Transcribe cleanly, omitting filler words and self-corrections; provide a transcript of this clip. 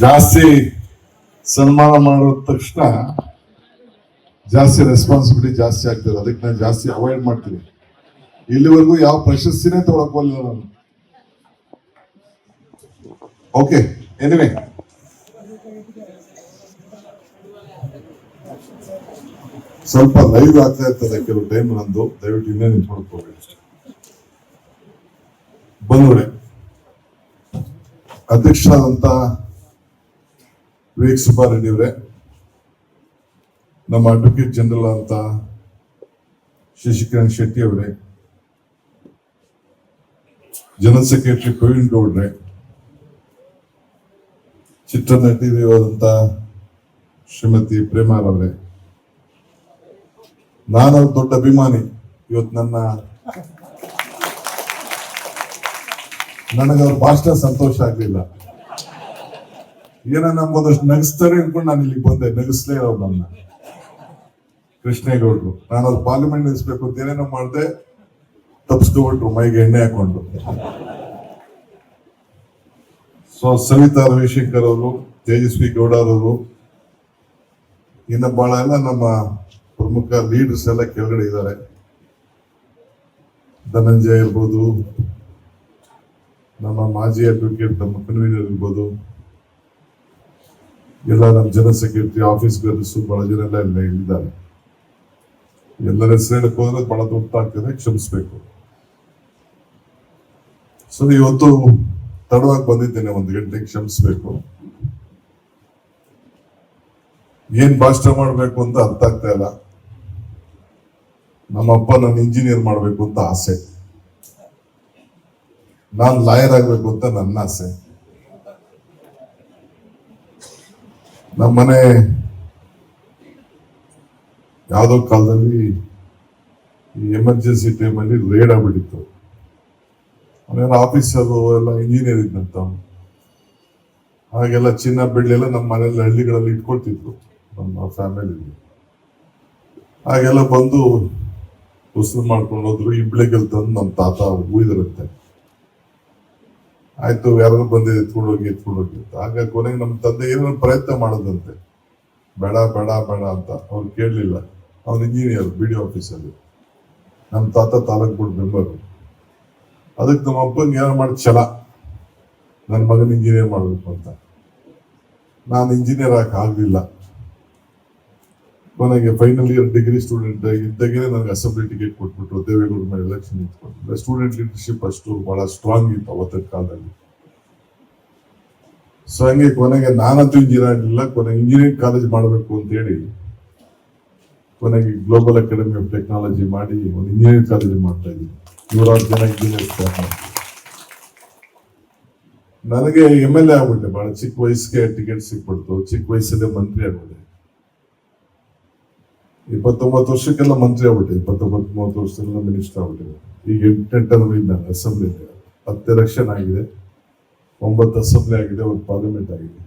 ಜಾಸ್ತಿ ಸನ್ಮಾನ ಮಾಡಿದ ತಕ್ಷಣ ಜಾಸ್ತಿ ರೆಸ್ಪಾನ್ಸಿಬಿಲಿಟಿ ಜಾಸ್ತಿ ಆಗ್ತದೆ. ಅದಕ್ಕೆ ನಾನು ಜಾಸ್ತಿ ಅವಾಯ್ಡ್ ಮಾಡ್ತೀನಿ. ಇಲ್ಲಿವರೆಗೂ ಯಾವ ಪ್ರಶಸ್ತಿನೇ ತಗೊಳಕ್ ಹೋಗಿಲ್ಲ ನಾನು. ಓಕೆ, ಎನಿವೆ ಸ್ವಲ್ಪ ಲೈವ್ ಆಗ್ತಾ ಇರ್ತದೆ ಕೆಲವು ಟೈಮ್ ನಂದು. ದಯವಿಟ್ಟು ಇನ್ನೇ ನಿಂತ್ಕೊಳಕ್ ಹೋಗ್ಬೇಡಿ ಅಷ್ಟೇ. ಬಂದ್ಬಿಡೆ ಅಧ್ಯಕ್ಷರಾದಂತ ವಿವೇಕ್ ಸುಬ್ಬಾರೆಡ್ಡಿ ಅವರೇ, ನಮ್ಮ ಅಡ್ವೊಕೇಟ್ ಜನರಲ್ ಅಂತ ಶಶಿಕಾಂತ್ ಶೆಟ್ಟಿ ಅವರೇ, ಜನರಲ್ ಸೆಕ್ರೆಟರಿ ಪ್ರವೀಣ್ ಗೌಡ್ರೆ, ಚಿತ್ರನಟಿಯಾದಂತ ಶ್ರೀಮತಿ ಪ್ರೇಮಾರ್ ಅವರೇ, ನಾನು ದೊಡ್ಡ ಅಭಿಮಾನಿ. ಇವತ್ತು ನನಗೆ ಅವ್ರ ಭಾಷಣ ಸಂತೋಷ ಆಗ್ಲಿಲ್ಲ. ಏನೋ ನಮ್ಮದಷ್ಟು ನಗಿಸ್ತಾರೆ ಅನ್ಕೊಂಡು ನಾನು ಇಲ್ಲಿಗೆ ಬಂದೆ. ನಗಿಸ್ಲೇ ಅವ್ರು ನನ್ನ ಕೃಷ್ಣೇಗೌಡರು. ನಾನು ಅವ್ರು ಪಾರ್ಲಿಮೆಂಟ್ ನಿಲ್ಲಿಸ್ಬೇಕು ಅಂತ ಏನೇನೋ ಮಾಡಿದೆ, ತಪ್ಪಿಸ್ಕೊಬಿಟ್ರು ಮೈಗೆ ಎಣ್ಣೆ ಹಾಕೊಂಡು. ಸೊ ಸವಿತಾ ರವಿಶಂಕರ್ ಅವರು, ತೇಜಸ್ವಿ ಗೌಡರವರು, ಇನ್ನು ಬಹಳ ಎಲ್ಲ ನಮ್ಮ ಪ್ರಮುಖ ಲೀಡರ್ಸ್ ಎಲ್ಲ ಕೆಳಗಡೆ ಇದ್ದಾರೆ. ಧನಂಜಯ ಇರ್ಬೋದು, ನಮ್ಮ ಮಾಜಿ ಅಡ್ವೊಕೇಟ್ ನಮ್ಮ ಕನ್ವೀನರ್ ಇರ್ಬೋದು, ಎಲ್ಲ ನಮ್ಮ ಜನರಲ್ ಸೆಕ್ರೆಟರಿ ಆಫೀಸ್ ಗರ್ಲ್ಸ್ ಬಹಳ ಜನ ಎಲ್ಲ ಇಲ್ಲಿದ್ದಾರೆ. ಎಲ್ಲರ ಹೆಸರು ಹೇಳಕ್ ಹೋದ್ರೆ ಬಹಳ ದೊಡ್ಡಾಗ್ತದೆ, ಕ್ಷಮಿಸ್ಬೇಕು. ಸೊ ಇವತ್ತು ತಡವಾಗಿ ಬಂದಿದ್ದೇನೆ, 1 ಗಂಟೆಗೆ, ಕ್ಷಮಿಸ್ಬೇಕು. ಏನ್ ಭಾಷಣ ಮಾಡ್ಬೇಕು ಅಂತ ಅರ್ಥ ಆಗ್ತಾ ಇಲ್ಲ. ನಮ್ಮಪ್ಪ ನಾನು ಇಂಜಿನಿಯರ್ ಮಾಡ್ಬೇಕು ಅಂತ ಆಸೆ, ನಾನು ಲಾಯರ್ ಆಗ್ಬೇಕು ಅಂತ ನನ್ನ ಆಸೆ. ನಮ್ಮನೆ ಯಾವುದೋ ಕಾಲದಲ್ಲಿ ಈ ಎಮರ್ಜೆನ್ಸಿ ಟೈಮಲ್ಲಿ ರೇಡ್ ಆಗ್ಬಿಟ್ಟಿತ್ತು. ಅವನೇನ ಆಫೀಸರು ಎಲ್ಲ ಇಂಜಿನಿಯರ್ ಇದ್ದಂತ, ಹಾಗೆಲ್ಲ ಚಿನ್ನ ಬೆಳ್ಳೆಲ್ಲ ನಮ್ಮ ಮನೆಯಲ್ಲಿ ಹಳ್ಳಿಗಳಲ್ಲಿ ಇಟ್ಕೊಳ್ತಿದ್ರು ನಮ್ಮ ಫ್ಯಾಮಿಲಿ. ಹಾಗೆಲ್ಲ ಬಂದು ಉಸಿರು ಮಾಡ್ಕೊಂಡು ಹೋದ್ರು. ಇಬ್ಳಿಗೆಲ್ ತಂದು ನಮ್ಮ ತಾತ ಉಯ್ದಿರುತ್ತೆ. ಆಯ್ತು, ಯಾರು ಬಂದು ಎತ್ಕೊಂಡು ಹೋಗಿ ಅಂತ. ಆಗ ಕೊನೆಗೆ ನಮ್ಮ ತಂದೆ ಏನೋ ಪ್ರಯತ್ನ ಮಾಡೋದಂತೆ, ಬೇಡ ಬೇಡ ಬೇಡ ಅಂತ. ಅವ್ರು ಕೇಳಲಿಲ್ಲ. ಅವ್ನು ಇಂಜಿನಿಯರ್, BDO ಆಫೀಸಲ್ಲಿ. ನಮ್ಮ ತಾತ ತಾಲೂಕ್ ಬೋರ್ಡ್ ಮೆಂಬರು. ಅದಕ್ಕೆ ನಮ್ಮ ಅಪ್ಪಂಗೆ ಏನೋ ಮಾಡಿ ಛಲ, ನನ್ನ ಮಗನ ಇಂಜಿನಿಯರ್ ಮಾಡಬೇಕು ಅಂತ. ನಾನು ಇಂಜಿನಿಯರ್ ಆಗಲಿಲ್ಲ. ಕೊನೆಗೆ ಫೈನಲ್ ಇಯರ್ ಡಿಗ್ರಿ ಸ್ಟೂಡೆಂಟ್ ಇದ್ದಾಗಲೇ ನನಗೆ ಅಸೆಂಬ್ಲಿ ಟಿಕೆಟ್ ಕೊಟ್ಬಿಟ್ರು. ದೇವೇಗೌಡ ಮೇಲೆ ಎಲೆಕ್ಷನ್ ಇಟ್ಕೊಂಡು. ಸ್ಟೂಡೆಂಟ್ ಲೀಡರ್ಶಿಪ್ ಅಷ್ಟು ಬಹಳ ಸ್ಟ್ರಾಂಗ್ ಇತ್ತು ಅವತ್ತಿನ ಕಾಲದಲ್ಲಿ. ಸೊ ಹಂಗೆ ಕೊನೆಗೆ ನಾನಂತೂ ಇಂಜಿನಿಯರ್ ಆಗಲಿಲ್ಲ. ಕೊನೆಗೆ ಇಂಜಿನಿಯರಿಂಗ್ ಕಾಲೇಜ್ ಮಾಡಬೇಕು ಅಂತ ಹೇಳಿ ಕೊನೆಗೆ ಗ್ಲೋಬಲ್ ಅಕಾಡೆಮಿ ಆಫ್ ಟೆಕ್ನಾಲಜಿ ಮಾಡಿ ಒಂದು ಇಂಜಿನಿಯರಿಂಗ್ ಕಾಲೇಜ್ ಮಾಡ್ತಾ ಇದ್ದೀನಿ. 100 ಜನ ಇಂಜಿನಿಯರ್. ನನಗೆ MLA ಆಗ್ಬಿಟ್ಟೆ. ಬಹಳ ಚಿಕ್ಕ ವಯಸ್ಸಿಗೆ ಟಿಕೆಟ್ ಸಿಕ್ಬಿಡ್ತು. ಚಿಕ್ಕ ವಯಸ್ಸಲ್ಲೇ ಮಂತ್ರಿ ಆಗ್ಬಿಟ್ಟೆ. 29 ವರ್ಷಕ್ಕೆಲ್ಲ ಮಂತ್ರಿ ಆಗ್ಬಿಟ್ಟೆ. 29-30 ವರ್ಷದಲ್ಲ ಮಿನಿಸ್ಟರ್ ಆಗ್ಬಿಟ್ಟಿದೆ. ಈಗ 8 ಟರ್ಮ್ ಇದ್ದಾನೆ ಅಸೆಂಬ್ಲಿ. 10 ಎಲೆಕ್ಷನ್ ಆಗಿದೆ, 9 ಅಸೆಂಬ್ಲಿ ಆಗಿದೆ, 1 ಪಾರ್ಲಿಮೆಂಟ್ ಆಗಿದೆ.